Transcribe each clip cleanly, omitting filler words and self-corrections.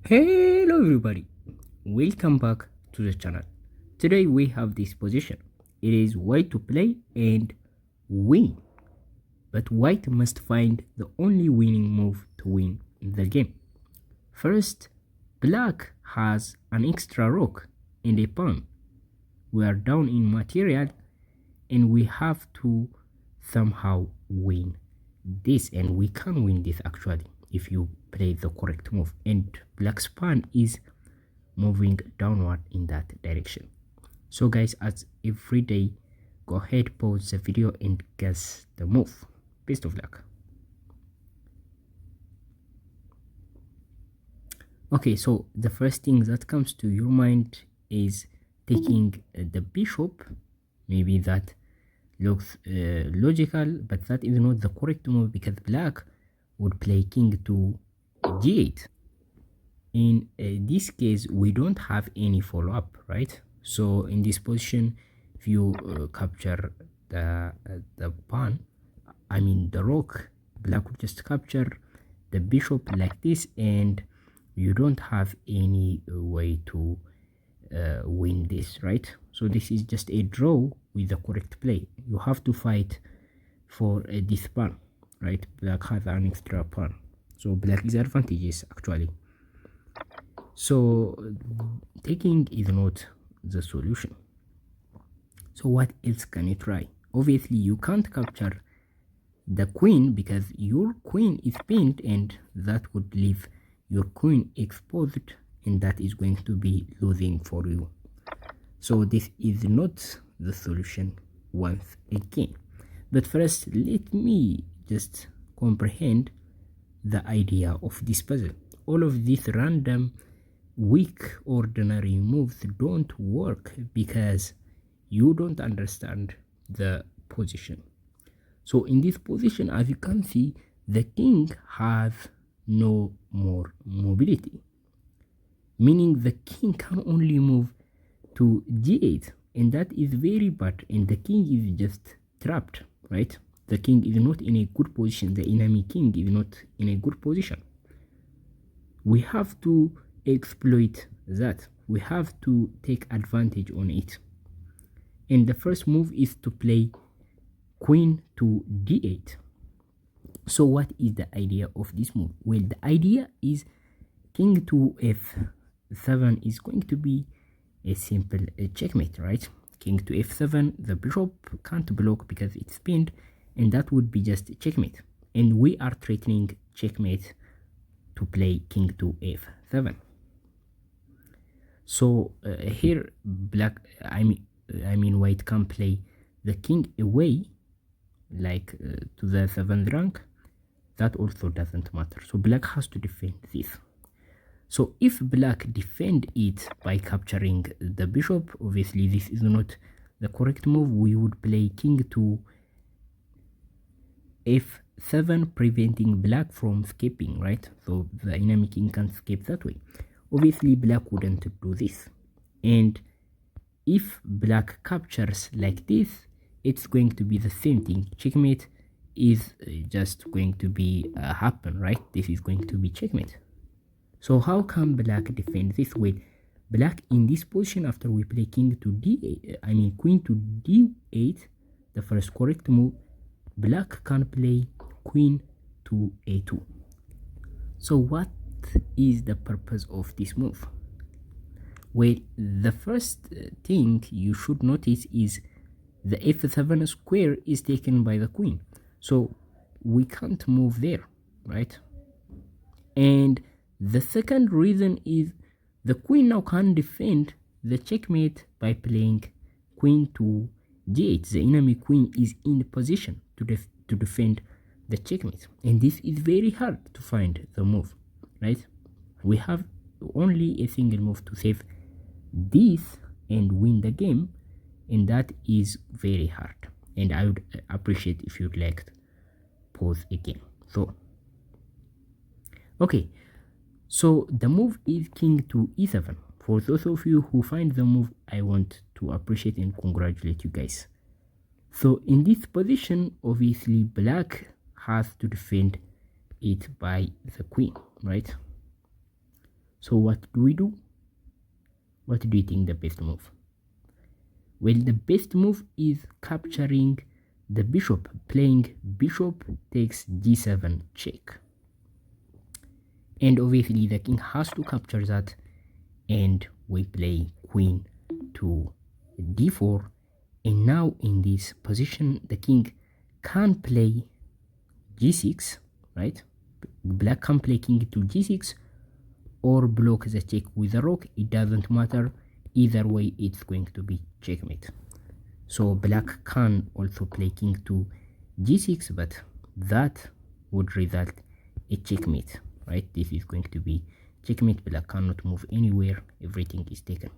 Hello everybody, welcome back to the channel. Today we have this position. It is white to play and win, but white must find the only winning move to win the game. First, black has an extra rook and a pawn. We are down in material and we have to somehow win this, and we can win this actually if you play the correct move, and black's pawn is moving downward in that direction. So guys, as every day, go ahead, pause the video and guess the move. Best of luck. Okay, so the first thing that comes to your mind is taking the bishop. Maybe that looks logical, but that is not the correct move because black would play king to g8. In this case, we don't have any follow-up, right? So in this position, if you capture the pawn, I mean the rook, black would just capture the bishop like this, and you don't have any way to win this, right? So this is just a draw with the correct play. You have to fight for this pawn, right? Black has an extra pawn, so black is advantageous actually. So taking is not the solution. So what else can you try? Obviously you can't capture the queen because your queen is pinned, and that would leave your queen exposed, and that is going to be losing for you. So this is not the solution once again. But first, let me just comprehend the idea of this puzzle. All of these random weak ordinary moves don't work because you don't understand the position. So in this position, as you can see, the king has no more mobility, meaning the king can only move to g8, and that is very bad, and the king is just trapped, right? The king is not in a good position. The enemy king is not in a good position. We have to exploit that. We have to take advantage on it. And the first move is to play queen to d8. So what is the idea of this move? Well, the idea is king to f7 is going to be a simple checkmate, right? King to f7, the bishop can't block because it's pinned, and that would be just checkmate. And we are threatening checkmate to play king to f7. So here black, I mean white can play the king away, like to the 7th rank. That also doesn't matter. So black has to defend this. So if black defend it by capturing the bishop, obviously this is not the correct move. We would play king to f7, preventing black from escaping, right? So the enemy king can escape that way. Obviously black wouldn't do this, and if black captures like this, it's going to be the same thing. Checkmate is just going to be happen, right? This is going to be checkmate. So how can black defend this? Well, black in this position, after we play king to d8, I mean queen to d8, the first correct move, black can play queen to a2. So what is the purpose of this move? Well, the first thing you should notice is the f7 square is taken by the queen, so we can't move there, right? And the second reason is the queen now can defend the checkmate by playing queen to g8. The enemy queen is in position to defend the checkmate, and this is very hard to find the move, right? We have only a single move to save this and win the game, and that is very hard. And I would appreciate if you'd like to pause again. So okay, so the move is king to e7. For those of you who find the move, I want to appreciate and congratulate you guys. So in this position, obviously black has to defend it by the queen, right? So what do we do? What do you think the best move? Well, the best move is capturing the bishop, playing bishop takes g7 check. And obviously the king has to capture that, and we play queen to d4. And now in this position the king can play g6, right? Black can play king to g6 or block the check with a rook. It doesn't matter, either way it's going to be checkmate. So black can also play king to g6, but that would result a checkmate, right? This is going to be checkmate. Black cannot move anywhere, everything is taken.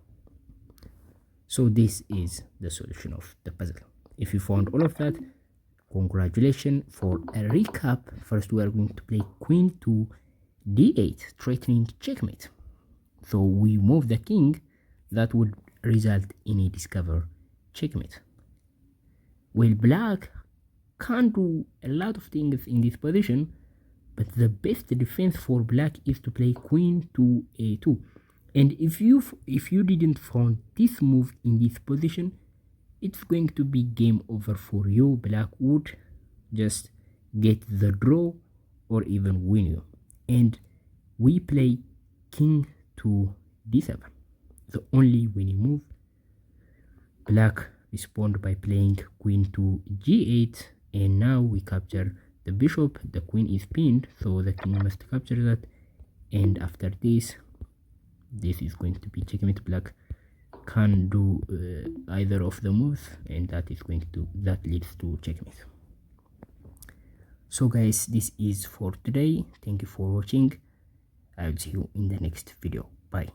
So this is the solution of the puzzle. If you found all of that, congratulations. For a recap, first we are going to play queen to d8, threatening checkmate. So we move the king, that would result in a discover checkmate. Well, black can do a lot of things in this position, but the best defense for black is to play queen to a2. And if you didn't find this move in this position, it's going to be game over for you. Black would just get the draw or even win you. And we play king to d7, the only winning move. Black respond by playing queen to g8, and now we capture the bishop. The queen is pinned, so the king must capture that, and after this is going to be checkmate. Black can do either of the moves, and that leads to checkmate. So guys, this is for today. Thank you for watching. I'll see you in the next video. Bye.